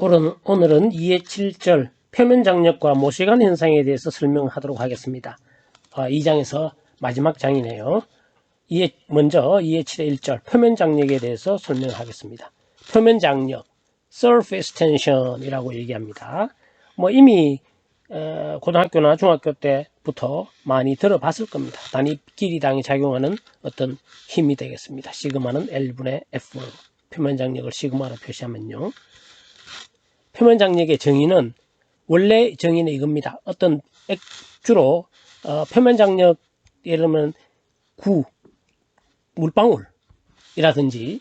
오늘은 2의 7절 표면 장력과 모세관 현상에 대해서 설명하도록 하겠습니다. 2장에서 마지막 장이네요. 먼저 2의 7의 1절 표면 장력에 대해서 설명하겠습니다. 표면 장력, surface tension이라고 얘기합니다. 이미 고등학교나 중학교 때부터 많이 들어봤을 겁니다. 단위 길이당이 작용하는 어떤 힘이 되겠습니다. 시그마는 L분의 F, 표면 장력을 시그마로 표시하면요. 표면 장력의 정의는 원래 정의는 이겁니다. 어떤 주로 표면 장력 예를 들면 물방울이라든지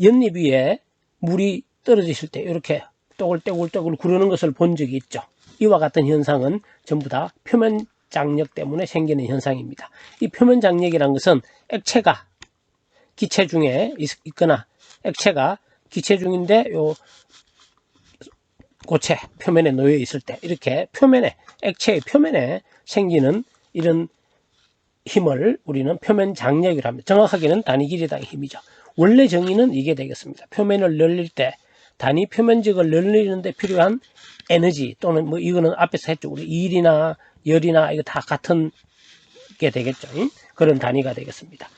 연잎 위에 물이 떨어지실 때 이렇게 또글또글 구르는 것을 본 적이 있죠. 이와 같은 현상은 전부 다 표면 장력 때문에 생기는 현상입니다. 이 표면 장력이라는 것은 액체가 기체 중에 있거나 액체가 기체 중인데 요 고체 표면에 놓여 있을 때 이렇게 표면에 액체의 표면에 생기는 이런 힘을 우리는 표면 장력이라고 합니다. 정확하게는 단위 길이당의 힘이죠. 원래 정의는 이게 되겠습니다. 표면을 늘릴 때 단위 표면적을 늘리는 데 필요한 에너지 또는 이거는 앞에서 했죠. 우리 일이나 열이나 이거 다 같은 게 되겠죠. 그런 단위가 되겠습니다.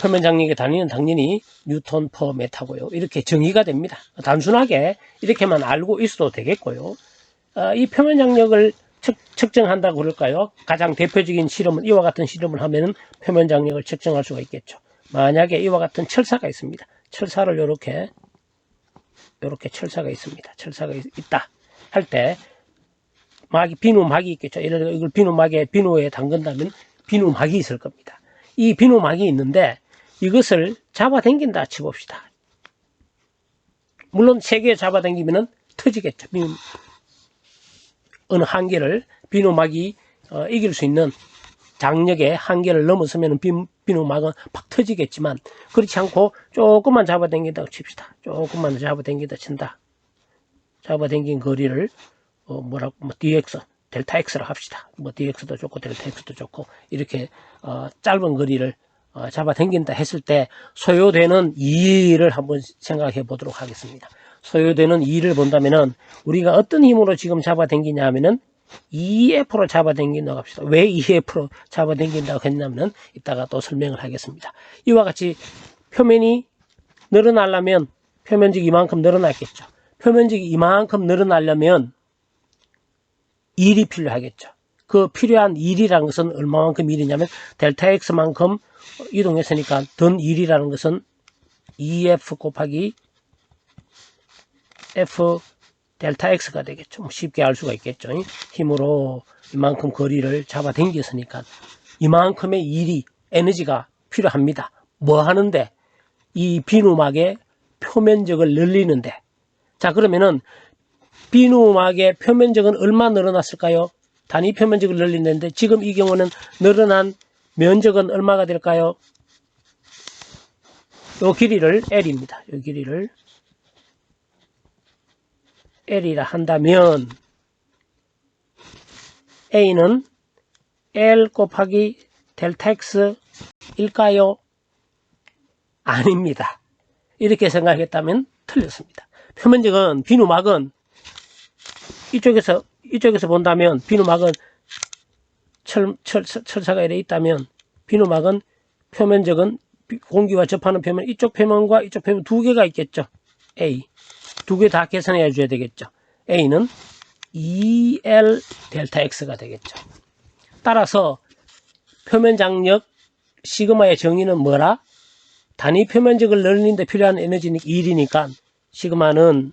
표면 장력의 단위는 당연히 뉴턴 퍼 메타고요. 이렇게 정의가 됩니다. 단순하게 이렇게만 알고 있어도 되겠고요. 이 표면 장력을 측정한다고 그럴까요? 가장 대표적인 실험은 이와 같은 실험을 하면은 표면 장력을 측정할 수가 있겠죠. 만약에 이와 같은 철사가 있습니다. 철사를 이렇게 철사가 있습니다. 철사가 있다 할 때 비누막이 있겠죠. 예를 들어 이걸 비누에 담근다면 비누막이 있을 겁니다. 이 비누막이 있는데 이것을 잡아당긴다 치봅시다. 물론 3개 잡아당기면은 터지겠죠. 어느 한계를 비누막이 이길 수 있는 장력의 한계를 넘어서면 비누막은 팍 터지겠지만 그렇지 않고 조금만 잡아당긴다고 칩시다. 조금만 잡아당기다 친다. 잡아당긴 거리를 dx, 델타 x로 합시다. dx도 좋고 델타 x도 좋고 이렇게 짧은 거리를 잡아당긴다 했을 때 소요되는 E를 한번 생각해 보도록 하겠습니다. 소요되는 E를 본다면은 우리가 어떤 힘으로 지금 잡아당기냐 하면은 EF로 잡아당긴다고 합시다. 왜 EF로 잡아당긴다고 했냐면은 이따가 또 설명을 하겠습니다. 이와 같이 표면이 늘어나려면 표면적이 이만큼 늘어났겠죠. 표면적이 이만큼 늘어나려면 일이 필요하겠죠. 그 필요한 일이라는 것은 얼마만큼 일이냐면 델타 X만큼 이동했으니까 던 1이라는 것은 EF 곱하기 F 델타 X가 되겠죠. 쉽게 알 수가 있겠죠. 힘으로 이만큼 거리를 잡아당겼으니까 이만큼의 일이 에너지가 필요합니다. 뭐 하는데? 이 비누막의 표면적을 늘리는데. 자, 그러면은 비누막의 표면적은 얼마 늘어났을까요? 단위 표면적을 늘리는데 지금 이 경우는 늘어난 면적은 얼마가 될까요? 요 길이를 L입니다. 요 길이를 L이라 한다면 A는 L 곱하기 델타 X일까요? 아닙니다. 이렇게 생각했다면 틀렸습니다. 표면적은 비누막은 이쪽에서 본다면 비누막은 철사가 이래 있다면 비누막은 표면적은 공기와 접하는 표면 이쪽 표면과 이쪽 표면 두 개가 있겠죠. A 두 개 다 계산해 줘야 되겠죠. A는 EL 델타 X가 되겠죠. 따라서 표면 장력 시그마의 정의는 뭐라? 단위 표면적을 늘리는 데 필요한 에너지는 1이니까 시그마는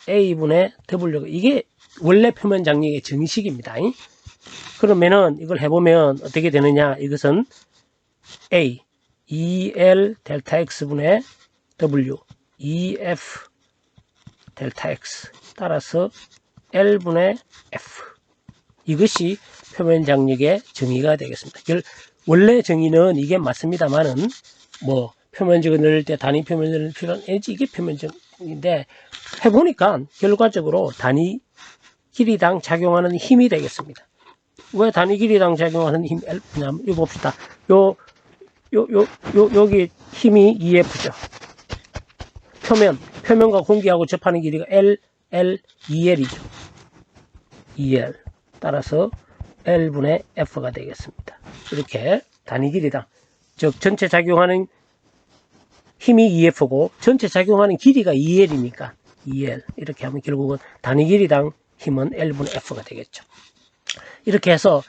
A분의 W. 이게 원래 표면 장력의 정식입니다. 그러면은 이걸 해보면 어떻게 되느냐? 이것은 A, EL 델타 X분의 W, EF 델타 X 따라서 L분의 F. 이것이 표면 장력의 정의가 되겠습니다. 원래 정의는 이게 맞습니다만은 표면적을 늘릴 때 단위 표면적을 필요한 에너지 이게 표면적인데 해보니까 결과적으로 단위 길이당 작용하는 힘이 되겠습니다. 왜 단위 길이당 작용하는 힘 L냐면 이거 봅시다. 여기 힘이 EF죠. 표면과 공기하고 접하는 길이가 L, 2L이죠. 2L. 따라서 L분의 F가 되겠습니다. 이렇게 단위 길이당, 즉 전체 작용하는 힘이 2F고 전체 작용하는 길이가 2L이니까 2L. 이렇게 하면 결국은 단위 길이당 힘은 L분의 F가 되겠죠. 이렇게 해서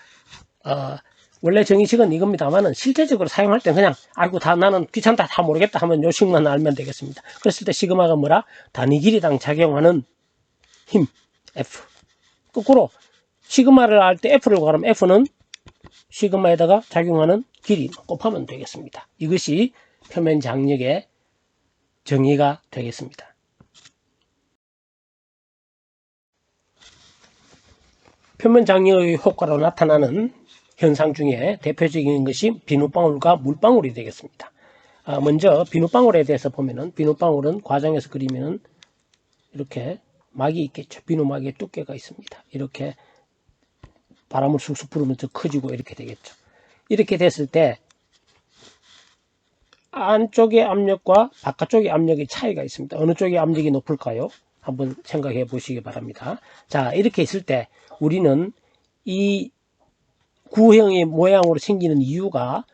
원래 정의식은 이겁니다만은 실제적으로 사용할 때 그냥 아이고 다 나는 귀찮다 다 모르겠다 하면 요 식만 알면 되겠습니다. 그랬을 때 시그마가 뭐라? 단위 길이당 작용하는 힘 F. 거꾸로 시그마를 알 때 F를 구하면 F는 시그마에다가 작용하는 길이 곱하면 되겠습니다. 이것이 표면 장력의 정의가 되겠습니다. 표면 장력의 효과로 나타나는 현상 중에 대표적인 것이 비눗방울과 물방울이 되겠습니다. 먼저 비눗방울에 대해서 보면은 비눗방울은 과정에서 그리면은 이렇게 막이 있겠죠. 비눗막의 두께가 있습니다. 이렇게 바람을 쑥쑥 불으면서 커지고 이렇게 되겠죠. 이렇게 됐을 때 안쪽의 압력과 바깥쪽의 압력의 차이가 있습니다. 어느 쪽의 압력이 높을까요? 한번 생각해 보시기 바랍니다. 자, 이렇게 있을 때 우리는 이 구형의 모양으로 생기는 이유가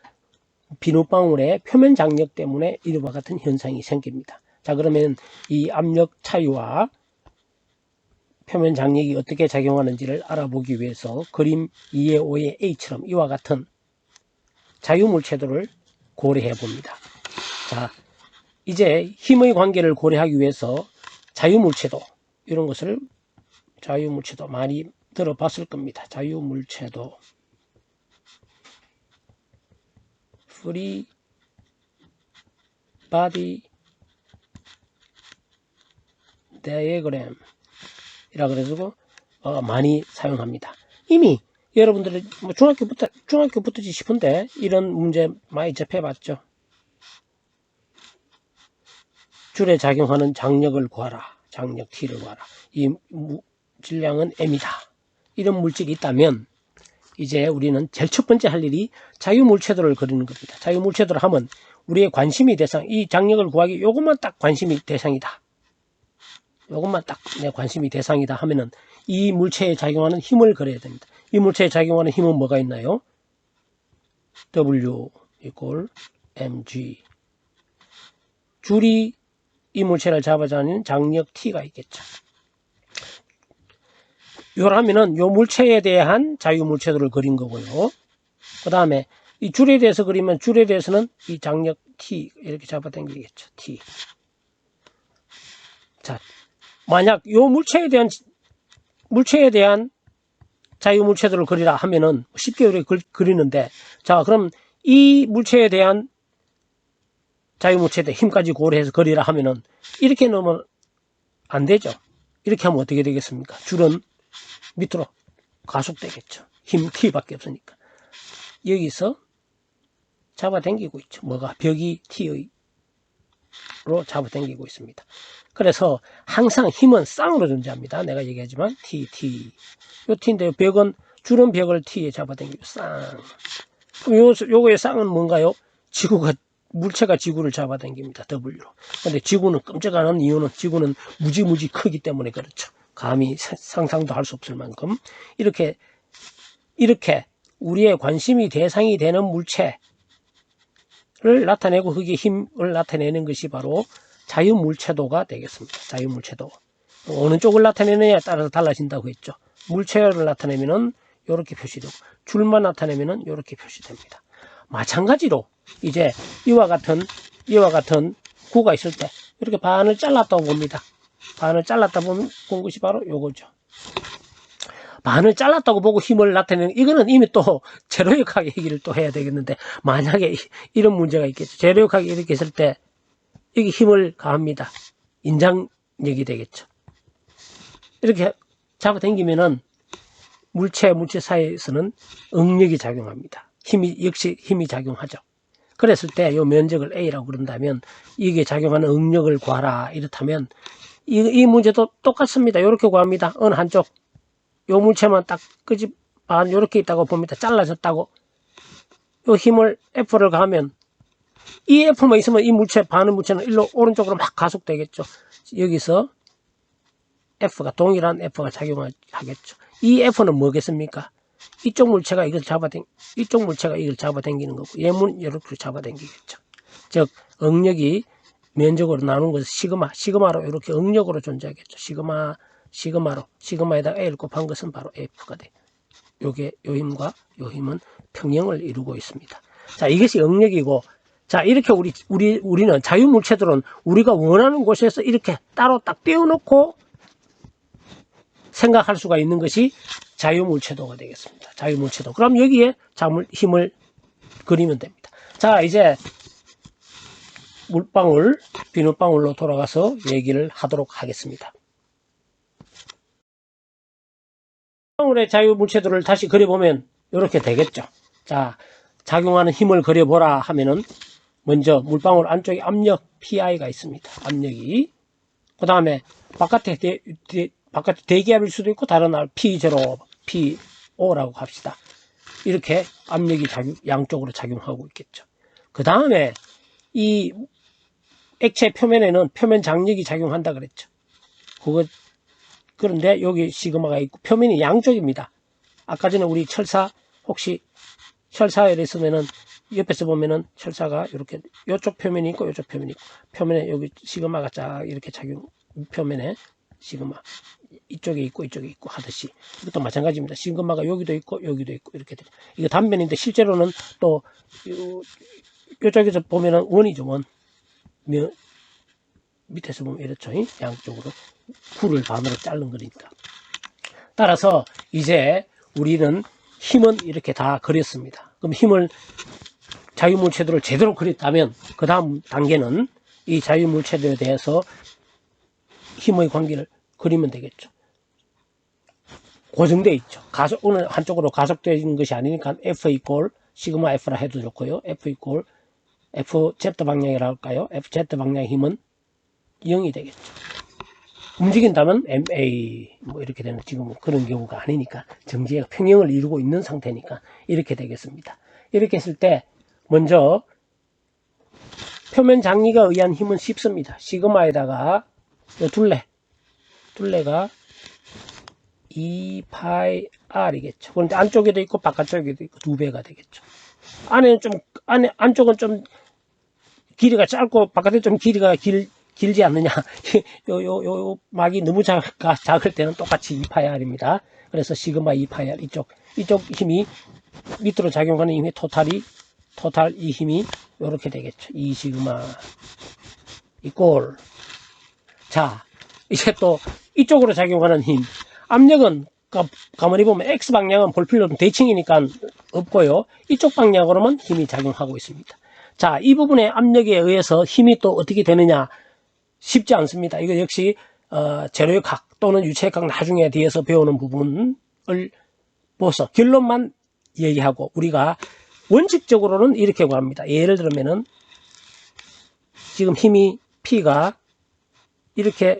비눗방울의 표면 장력 때문에 이와 같은 현상이 생깁니다. 자, 그러면 이 압력 차이와 표면 장력이 어떻게 작용하는지를 알아보기 위해서 그림 2의 5의 A처럼 이와 같은 자유물체도를 고려해 봅니다. 자, 이제 힘의 관계를 고려하기 위해서 자유물체도, 이런 것을 자유물체도 많이 들어봤을 겁니다. 자유물체도, free body diagram 이라 그래가지고 많이 사용합니다. 이미 여러분들은 뭐 중학교부터지 싶은데 이런 문제 많이 접해봤죠. 줄에 작용하는 장력을 구하라. 장력 T를 구하라. 이 질량은 M이다. 이런 물질이 있다면 이제 우리는 제일 첫 번째 할 일이 자유물체도를 그리는 겁니다. 자유물체도를 하면 우리의 관심이 대상, 이 장력을 구하기 요것만 딱 관심이 대상이다. 요것만 딱 내 관심이 대상이다 하면은 이 물체에 작용하는 힘을 그려야 됩니다. 이 물체에 작용하는 힘은 뭐가 있나요? W equal mg. 줄이 이 물체를 잡아주는 장력 T가 있겠죠. 요라면은 요 물체에 대한 자유물체도를 그린 거고요. 그 다음에 이 줄에 대해서 그리면 줄에 대해서는 이 장력 T 이렇게 잡아당기겠죠. T. 자, 만약 요 물체에 대한 자유물체도를 그리라 하면은 쉽게 우리가 그리는데, 자, 그럼 이 물체에 대한 자유물체도 힘까지 고려해서 그리라 하면은 이렇게 넣으면 안 되죠. 이렇게 하면 어떻게 되겠습니까? 줄은 밑으로 가속되겠죠. 힘 T밖에 없으니까. 여기서 잡아당기고 있죠. 뭐가? 벽이 T로 잡아당기고 있습니다. 그래서 항상 힘은 쌍으로 존재합니다. 내가 얘기하지만 T. 요 T인데 벽은, 줄은 벽을 T에 잡아당기고 쌍. 그럼 요거의 쌍은 뭔가요? 물체가 지구를 잡아당깁니다. W로. 근데 지구는 끔찍한 이유는 지구는 무지무지 크기 때문에 그렇죠. 감히 상상도 할 수 없을 만큼 이렇게 우리의 관심이 대상이 되는 물체를 나타내고 그게 힘을 나타내는 것이 바로 자유물체도가 되겠습니다. 자유물체도. 어느 쪽을 나타내느냐에 따라서 달라진다고 했죠. 물체를 나타내면은 이렇게 표시되고 줄만 나타내면은 이렇게 표시됩니다. 마찬가지로 이제 이와 같은 구가 있을 때 이렇게 반을 잘랐다고 봅니다. 반을 잘랐다 본 것이 바로 요거죠. 반을 잘랐다고 보고 힘을 나타내는, 이거는 이미 또 제로역학 얘기를 또 해야 되겠는데, 만약에 이런 문제가 있겠죠. 제로역학이 이렇게 있을 때 여기 힘을 가합니다. 인장력이 되겠죠. 이렇게 잡아당기면은 물체 사이에서는 응력이 작용합니다. 역시 힘이 작용하죠. 그랬을 때 이 면적을 A라고 그런다면 이게 작용하는 응력을 구하라 이렇다면 이 문제도 똑같습니다. 이렇게 구합니다. 어느 한쪽 요 물체만 딱 반 이렇게 있다고 봅니다. 잘라졌다고. 요 힘을 F를 가하면 이 F만 있으면 이 물체, 반응 물체는 일로 오른쪽으로 막 가속되겠죠. 여기서 F가, 동일한 F가 작용하겠죠. 이 F는 뭐겠습니까? 이쪽 물체가 이걸 이쪽 물체가 이걸 잡아당기는 거고, 얘문 이렇게 잡아당기겠죠. 즉, 응력이 면적으로 나눈 것은 시그마로 이렇게 응력으로 존재하겠죠. 시그마에다가 A를 곱한 것은 바로 F가 돼요. 요게, 요 힘과 요 힘은 평형을 이루고 있습니다. 자, 이것이 응력이고, 자, 이렇게 우리는 자유물체들은 우리가 원하는 곳에서 이렇게 따로 딱 떼어놓고 생각할 수가 있는 것이 자유물체도가 되겠습니다. 자유물체도. 그럼 여기에 힘을 그리면 됩니다. 자, 이제 물방울, 비눗방울로 돌아가서 얘기를 하도록 하겠습니다. 물방울의 자유물체도를 다시 그려보면 이렇게 되겠죠. 자, 작용하는 힘을 그려보라 하면은 먼저 물방울 안쪽에 압력 PI가 있습니다. 압력이. 그 다음에 바깥에 대기압일 수도 있고 다른 P0, P5라고 합시다. 이렇게 압력이 양쪽으로 작용하고 있겠죠. 그 다음에 이 액체 표면에는 표면 장력이 작용한다 그랬죠. 그런데 여기 시그마가 있고 표면이 양쪽입니다. 아까 전에 우리 철사 혹시 철사에 있으면은 옆에서 보면은 철사가 이렇게 이쪽 표면이 있고 이쪽 표면이 있고 표면에 여기 시그마가 쫙 이렇게 표면에 시그마 이쪽에 있고 이쪽에 있고 하듯이 이것도 마찬가지입니다. 시그마가 여기도 있고 이렇게 되죠. 이거 단면인데 실제로는 또 이쪽에서 보면은 원이죠. 원. 밑에서 보면 이렇죠. 양쪽으로 굴을 반으로 자른 거니까. 따라서 이제 우리는 힘은 이렇게 다 그렸습니다. 그럼 힘을 자유물체도를 제대로 그렸다면 그 다음 단계는 이 자유물체도에 대해서 힘의 관계를 그리면 되겠죠. 고정되어 있죠. 오늘 한쪽으로 가속되어 있는 것이 아니니까 F 이퀄 시그마 F라 해도 좋고요. F 이퀄 FZ 방향이라 할까요? FZ 방향의 힘은 0이 되겠죠. 움직인다면 MA 뭐 이렇게 되는 지금 그런 경우가 아니니까 정지가 평형을 이루고 있는 상태니까 이렇게 되겠습니다. 이렇게 했을 때 먼저 표면 장리가 의한 힘은 쉽습니다. 시그마에다가 둘레가 2πr이겠죠. 그런데 안쪽에도 있고 바깥쪽에도 있고 2배가 되겠죠. 안쪽은 좀 길이가 짧고 바깥에 좀 길이가 길지 않느냐. 요 막이 너무 작을 때는 똑같이 2πr입니다. 그래서 시그마 2πr 이쪽 힘이 밑으로 작용하는 힘이 토탈 이 힘이 이렇게 되겠죠. 2 시그마 이꼴. 자, 이제 또 이쪽으로 작용하는 힘. 압력은 가만히 보면 X방향은 볼 필요 없는 대칭이니까 없고요. 이쪽 방향으로만 힘이 작용하고 있습니다. 자, 이 부분의 압력에 의해서 힘이 또 어떻게 되느냐. 쉽지 않습니다. 이거 역시 재료의 각 또는 유체의 각 나중에 뒤에서 배우는 부분을 보서 결론만 얘기하고 우리가 원칙적으로는 이렇게 구합니다. 예를 들면은 지금 힘이 P가 이렇게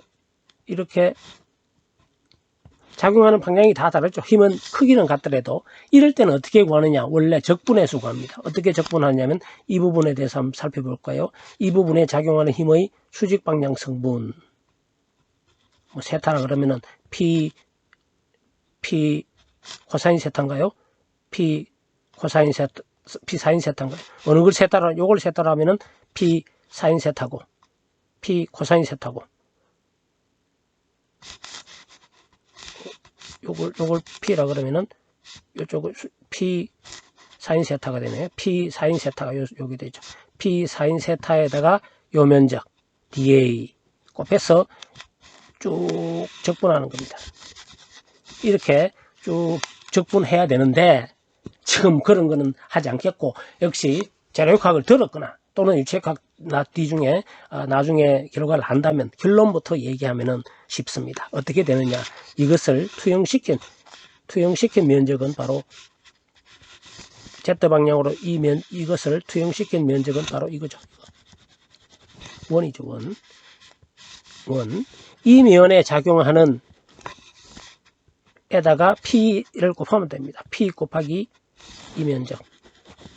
작용하는 방향이 다 다르죠. 힘은 크기는 같더라도 이럴 때는 어떻게 구하느냐. 원래 적분해서 구합니다. 어떻게 적분하냐면 이 부분에 대해서 한번 살펴볼까요. 이 부분에 작용하는 힘의 수직 방향 성분 뭐 세타라 그러면은 P 코사인 세타인가요? P 코사인 세타 P 사인 세타인가요? 어느 걸 세타라 요걸 세타라 하면은 P 사인 세타고 P 코사인 세타고 요걸 P라 그러면은 요쪽을 P 사인 세타가 되네요. P 사인 세타가 여기 되죠. P 사인 세타에다가 요 면적 dA 곱해서 쭉 적분하는 겁니다. 이렇게 쭉 적분해야 되는데 지금 그런 거는 하지 않겠고 역시 재료역학을 들었거나 또는 유체역학 뒤중에 나중에 결과를 한다면 결론부터 얘기하면은 쉽습니다. 어떻게 되느냐. 이것을 투영시킨 면적은 바로 Z방향으로 이것을 투영시킨 면적은 바로 이거죠. 원이죠. 원. 이 면에 작용하는 에다가 P를 곱하면 됩니다. P 곱하기 이 면적.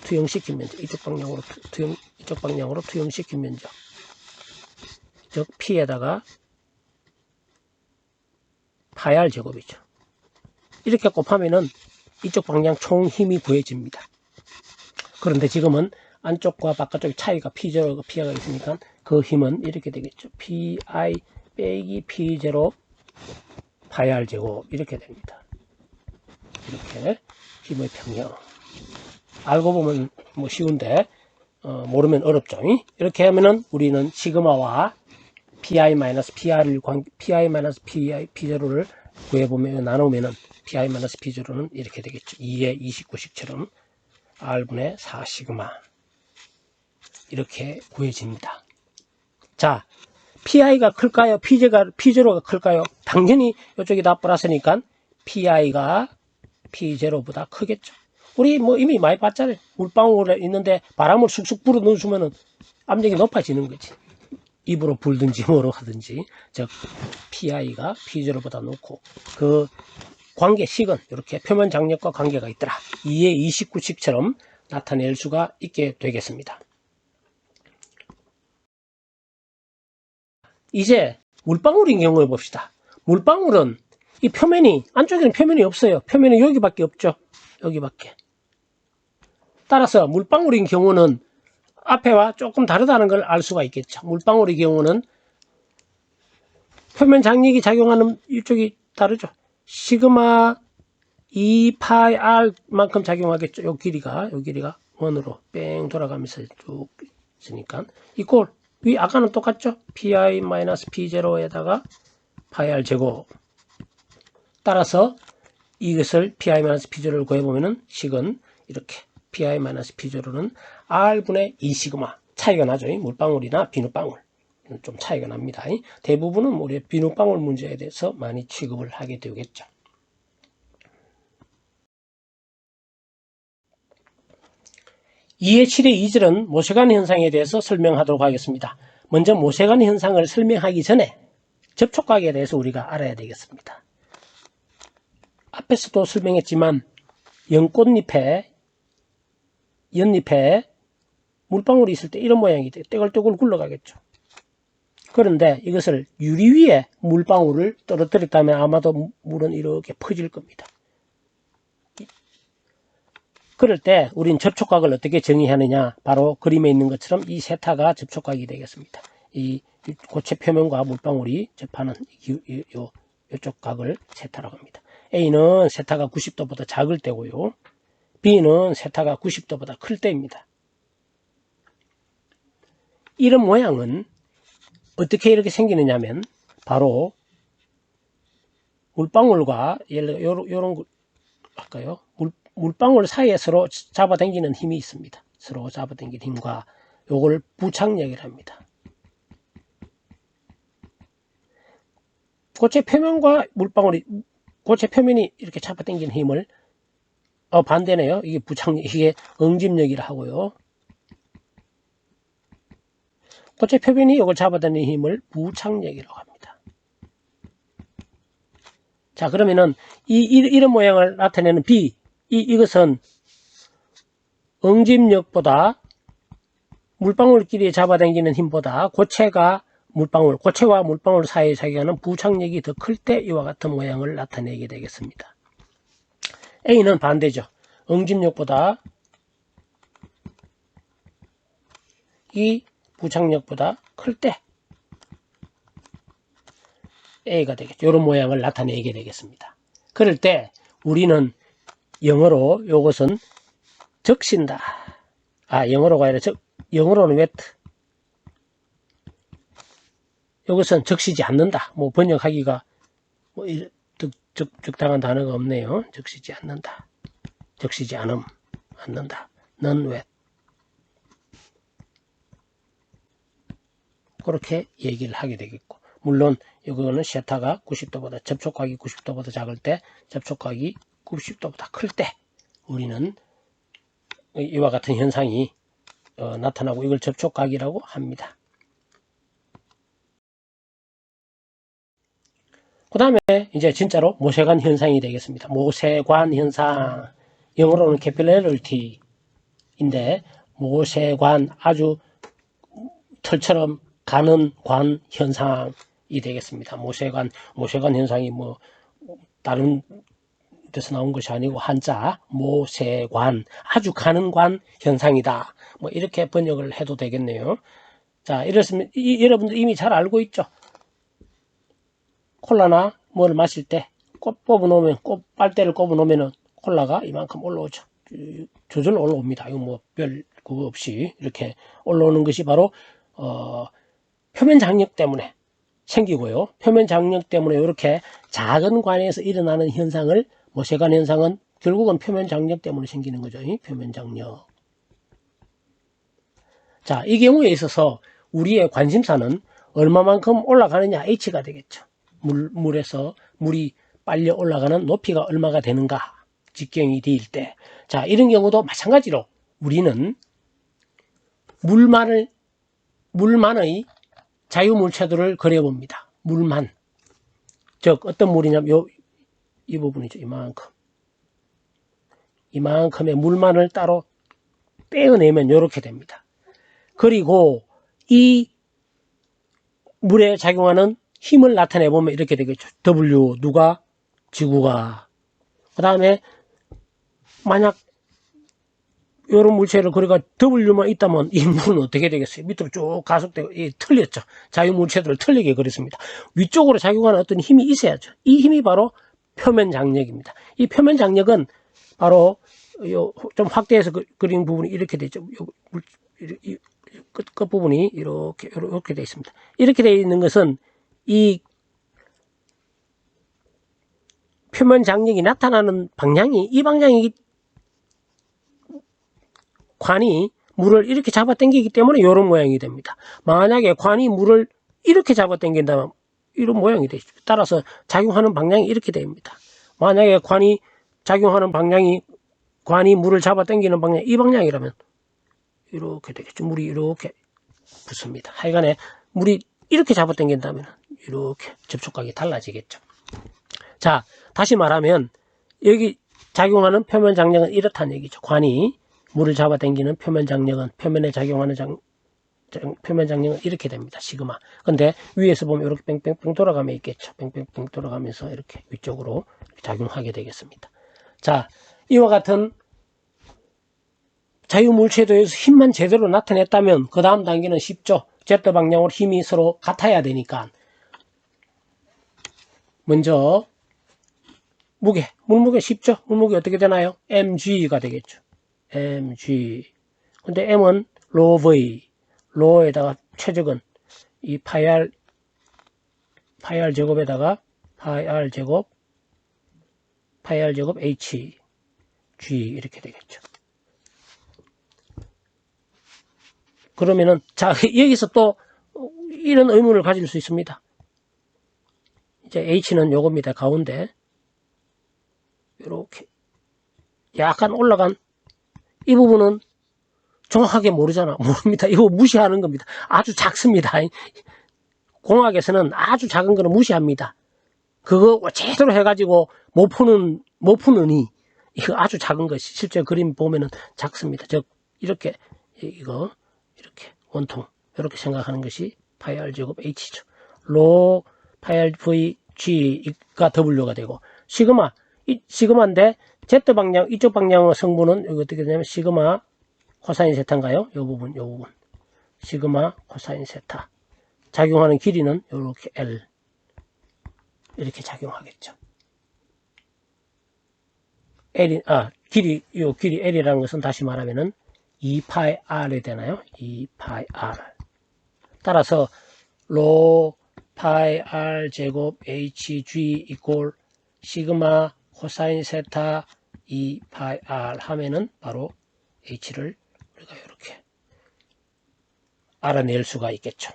투영시킨 면적. 이쪽 방향으로 이쪽 방향으로 투영시키면 즉 P에다가 파이R 제곱이죠. 이렇게 곱하면은 이쪽 방향 총 힘이 구해집니다. 그런데 지금은 안쪽과 바깥쪽의 차이가 P0가 P가 있으니까 그 힘은 이렇게 되겠죠. PI 빼기 P0 파이R 제곱 이렇게 됩니다. 이렇게 힘의 평형. 알고 보면 뭐 쉬운데 모르면 어렵죠. 이렇게 하면은 우리는 시그마와 PI-PR을 P0를 구해보면 나누면은 PI-P0는 이렇게 되겠죠. 2의 29식처럼 R분의 4시그마 이렇게 구해집니다. 자, PI가 클까요? P0가 클까요? 당연히 이쪽이 다 플러스니까 PI가 P0보다 크겠죠. 우리 뭐 이미 많이 봤잖아요. 물방울에 있는데 바람을 쑥쑥 불어 넣어주면은 압력이 높아지는 거지. 입으로 불든지 뭐로 하든지. 즉 PI가 P0보다 높고 그 관계식은 이렇게 표면 장력과 관계가 있더라. 2의 29식처럼 나타낼 수가 있게 되겠습니다. 이제 물방울인 경우에 봅시다. 물방울은 이 표면이 안쪽에는 표면이 없어요. 표면은 여기밖에 없죠. 여기밖에. 따라서 물방울인 경우는 앞에와 조금 다르다는 걸 알 수가 있겠죠. 물방울의 경우는 표면 장력이 작용하는 이쪽이 다르죠. 시그마 2파이 R만큼 작용하겠죠. 요 길이가 원으로 뺑 돌아가면서 쭉 있으니까 이꼴 위 아까는 똑같죠. PI-P0에다가 파이 R 제곱. 따라서 이것을 PI-P0를 구해보면은 식은 이렇게 PI-P0는 R분의 2시그마 차이가 나죠. 물방울이나 비눗방울 좀 차이가 납니다. 대부분은 우리 비눗방울 문제에 대해서 많이 취급을 하게 되겠죠. (2의 7의 2절은) 모세관 현상에 대해서 설명하도록 하겠습니다. 먼저 모세관 현상을 설명하기 전에 접촉각에 대해서 우리가 알아야 되겠습니다. 앞에서도 설명했지만 연잎에 물방울이 있을 때 이런 모양이 돼요. 떼글떼글 굴러가겠죠. 그런데 이것을 유리 위에 물방울을 떨어뜨렸다면 아마도 물은 이렇게 퍼질 겁니다. 그럴 때 우린 접촉각을 어떻게 정의하느냐, 바로 그림에 있는 것처럼 이 세타가 접촉각이 되겠습니다. 이 고체 표면과 물방울이 접하는 이쪽 각을 세타라고 합니다. A는 세타가 90도보다 작을 때고요. B는 세타가 90도보다 클 때입니다. 이런 모양은 어떻게 이렇게 생기느냐면 바로 물방울과 요런 거 할까요? 물방울 사이에 서로 잡아당기는 힘이 있습니다. 서로 잡아당기는 힘과 요걸 부착력이라 합니다. 고체 표면과 고체 표면이 이렇게 잡아당기는 힘을 반대네요. 이게 부착력, 이게 응집력이라 하고요. 고체 표면이 이걸 잡아당기는 힘을 부착력이라고 합니다. 자, 그러면은 이런 모양을 나타내는 B, 이것은 응집력보다 물방울끼리 잡아당기는 힘보다 고체와 물방울 사이에 작용하는 부착력이 더 클 때 이와 같은 모양을 나타내게 되겠습니다. A는 반대죠. 응집력보다 이 부착력보다 클 때 A가 되겠죠. 이런 모양을 나타내게 되겠습니다. 그럴 때 우리는 영어로 이것은 적신다. 영어로가 아니라 영어로는 wet. 이것은 적시지 않는다. 뭐 번역하기가 뭐 적당한 단어가 없네요. 적시지 않는다. 적시지 않는다. non wet. 그렇게 얘기를 하게 되겠고, 물론 이거는 세타가 90도보다 접촉각이 90도보다 작을 때, 접촉각이 90도보다 클 때 우리는 이와 같은 현상이 나타나고 이걸 접촉각이라고 합니다. 그 다음에 이제 진짜로 모세관 현상이 되겠습니다. 모세관 현상, 영어로는 capillarity인데 모세관, 아주 털처럼 가는 관 현상이 되겠습니다. 모세관 현상이 뭐 다른 데서 나온 것이 아니고 한자 모세관, 아주 가는 관 현상이다. 뭐 이렇게 번역을 해도 되겠네요. 자, 이렇습니다. 여러분들 이미 잘 알고 있죠. 콜라나 뭘 마실 때 꽃 뽑아놓으면, 빨대를 꼽아놓으면 콜라가 이만큼 올라오죠. 저절로 올라옵니다. 이거 뭐 별 그거 없이 이렇게 올라오는 것이 바로 표면 장력 때문에 생기고요. 표면 장력 때문에 이렇게 작은 관에서 일어나는 현상을, 모세관 현상은 결국은 표면 장력 때문에 생기는 거죠. 표면 장력. 자, 이 경우에 있어서 우리의 관심사는 얼마만큼 올라가느냐, H가 되겠죠. 물에서 물이 빨려 올라가는 높이가 얼마가 되는가, 직경이 될 때. 자, 이런 경우도 마찬가지로 우리는 물만의 자유물체도를 그려봅니다. 물만. 즉, 어떤 물이냐면, 이 부분이죠. 이만큼의 물만을 따로 떼어내면 이렇게 됩니다. 그리고 이 물에 작용하는 힘을 나타내보면 이렇게 되겠죠. W, 누가? 지구가. 그 다음에 만약 이런 물체를 그러니까 W만 있다면 이 물은 어떻게 되겠어요? 밑으로 쭉 가속되고 틀렸죠. 자유물체들을 틀리게 그렸습니다. 위쪽으로 작용하는 어떤 힘이 있어야죠. 이 힘이 바로 표면 장력입니다. 이 표면 장력은 바로 좀 확대해서 그린 부분이 이렇게 되죠. 끝 부분이 이렇게 되어 있습니다. 이렇게 되어 있는 것은 이 표면 장력이 나타나는 방향이 이 방향이 관이 물을 이렇게 잡아당기기 때문에 이런 모양이 됩니다. 만약에 관이 물을 이렇게 잡아당긴다면 이런 모양이 되죠. 따라서 작용하는 방향이 이렇게 됩니다. 만약에 관이 작용하는 방향이 관이 물을 잡아당기는 방향 이 방향이라면 이렇게 되겠죠. 물이 이렇게 붙습니다. 하여간에 물이 이렇게 잡아당긴다면 이렇게 접촉각이 달라지겠죠. 자, 다시 말하면 여기 작용하는 표면 장력은 이렇다는 얘기죠. 관이 물을 잡아당기는 표면 장력은, 표면에 작용하는 표면 장력은 이렇게 됩니다. 시그마. 근데 위에서 보면 이렇게 뺑뺑뺑 돌아가면 있겠죠. 뺑뺑뺑 돌아가면서 이렇게 위쪽으로 작용하게 되겠습니다. 자, 이와 같은 자유물체도에서 힘만 제대로 나타냈다면 그 다음 단계는 쉽죠. Z 방향으로 힘이 서로 같아야 되니까. 먼저 물무게 쉽죠. 물무게 어떻게 되나요? mg가 되겠죠. mg. 근데 m은 rho-v, rho에다가 최적은 이 파이 r 제곱에다가 파이 r 제곱 h g 이렇게 되겠죠. 그러면은 자, 여기서 또 이런 의문을 가질 수 있습니다. 이제 h는 요겁니다. 가운데 이렇게 약간 올라간 이 부분은 정확하게 모릅니다. 이거 무시하는 겁니다. 아주 작습니다. 공학에서는 아주 작은 거는 무시합니다. 그거 제대로 해가지고 못 푸느니 이거 아주 작은 것이 실제 그림 보면은 작습니다. 즉 이렇게 이거 이렇게 원통 이렇게 생각하는 것이 파이 r 제곱 h죠. 로 파이 r v g가 w가 되고 시그마인데 Z 방향 이쪽 방향의 성분은 이거 어떻게 되냐면 시그마 코사인 세타인가요? 이 부분 시그마 코사인 세타. 작용하는 길이는 이렇게 L 이렇게 작용하겠죠. 길이 L이라는 것은 다시 말하면은 2파이 R이 되나요? 2파이 R. 따라서 로 파이 R 제곱 HG 이꼴 시그마 코사인 세타 2파이 R 하면은 바로 H를 우리가 이렇게 알아낼 수가 있겠죠.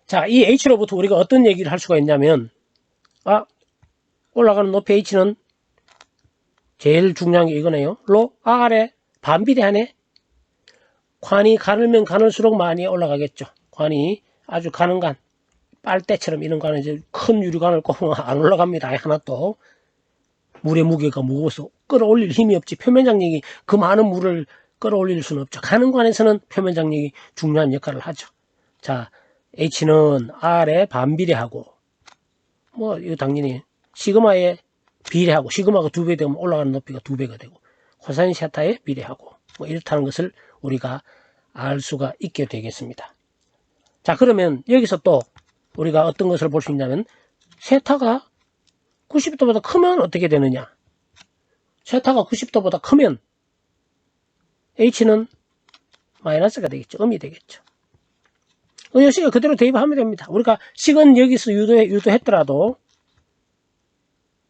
자, 이 H로부터 우리가 어떤 얘기를 할 수가 있냐면, 올라가는 높이 H는 제일 중요한 게 이거네요. 로 R에 반비례하네. 관이 가늘면 가늘수록 많이 올라가겠죠. 관이 아주 가는 관, 빨대처럼 이런 관은 이제 큰 유리관을 꼽으면 안 올라갑니다. 하나도. 물의 무게가 무거워서 끌어올릴 힘이 없지. 표면 장력이 그 많은 물을 끌어올릴 수는 없죠. 가는 관에서는 표면 장력이 중요한 역할을 하죠. 자, H는 R에 반비례하고, 뭐, 이거 당연히 시그마에 비례하고, 시그마가 2배 되면 올라가는 높이가 2배가 되고, 코사인 세타에 비례하고, 뭐, 이렇다는 것을 우리가 알 수가 있게 되겠습니다. 자, 그러면 여기서 또 우리가 어떤 것을 볼 수 있냐면, 세타가 90도보다 크면 어떻게 되느냐? 세타가 90도보다 크면 H는 마이너스가 되겠죠. 음이 되겠죠. 식을 그대로 대입하면 됩니다. 우리가 식은 여기서 유도했더라도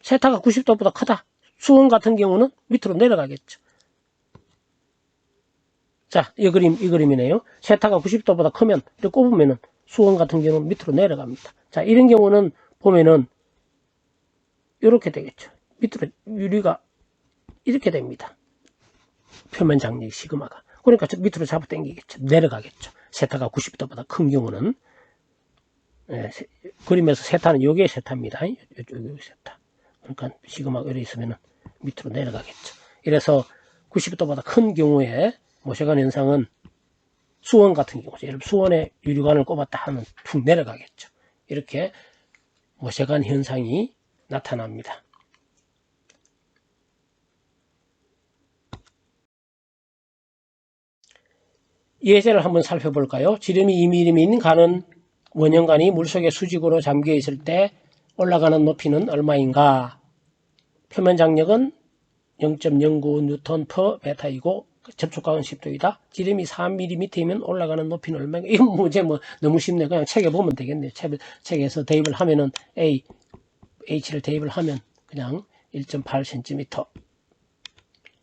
세타가 90도보다 크다. 수원 같은 경우는 밑으로 내려가겠죠. 자, 이 그림이네요. 세타가 90도보다 크면 이렇게 꼽으면은 수원 같은 경우는 밑으로 내려갑니다. 자, 이런 경우는 보면은 이렇게 되겠죠. 밑으로 유리가 이렇게 됩니다. 표면 장력 시그마가. 그러니까 밑으로 잡아 당기겠죠. 내려가겠죠. 세타가 90도보다 큰 경우는. 그림에서 세타는 요게 세타입니다. 요게 세타. 그러니까 시그마가 이렇게 있으면 밑으로 내려가겠죠. 이래서 90도보다 큰 경우에 모세관 현상은 수원 같은 경우, 예를 들어 수원에 유리관을 꼽았다 하면 툭 내려가겠죠. 이렇게 모세관 현상이 나타납니다. 예제를 한번 살펴볼까요? 지름이 2mm인 가는 원형관이 물속에 수직으로 잠겨 있을 때 올라가는 높이는 얼마인가? 표면 장력은 0.09 Nm/m이고 접촉각은 10도이다. 지름이 4mm이면 올라가는 높이는 얼마인가? 이건 문제 너무 쉽네. 그냥 책에 보면 되겠네요. 책에서 대입을 하면은 H를 대입을 하면 그냥 1.8cm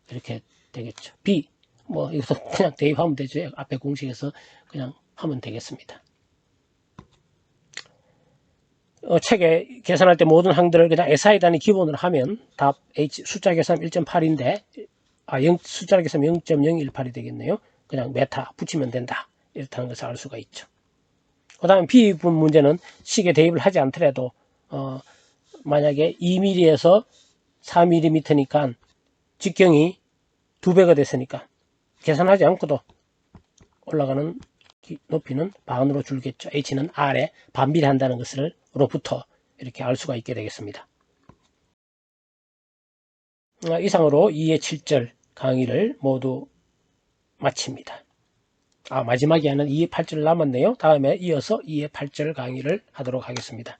이렇게 되겠죠. B 이것도 그냥 대입하면 되죠. 앞에 공식에서 그냥 하면 되겠습니다. 책에 계산할 때 모든 항들을 그냥 SI 단위 기본으로 하면 답 H 숫자 계산 1.8인데 숫자 계산 0.018이 되겠네요. 그냥 메타 붙이면 된다. 이렇다는 것을 알 수가 있죠. 그 다음에 B 부분 문제는 식에 대입을 하지 않더라도 만약에 2mm에서 4mm니까 직경이 2배가 됐으니까 계산하지 않고도 올라가는 높이는 반으로 줄겠죠. H는 R에 반비례한다는 것을 로부터 이렇게 알 수가 있게 되겠습니다. 이상으로 2의 7절 강의를 모두 마칩니다. 마지막에 하는 2의 8절 남았네요. 다음에 이어서 2의 8절 강의를 하도록 하겠습니다.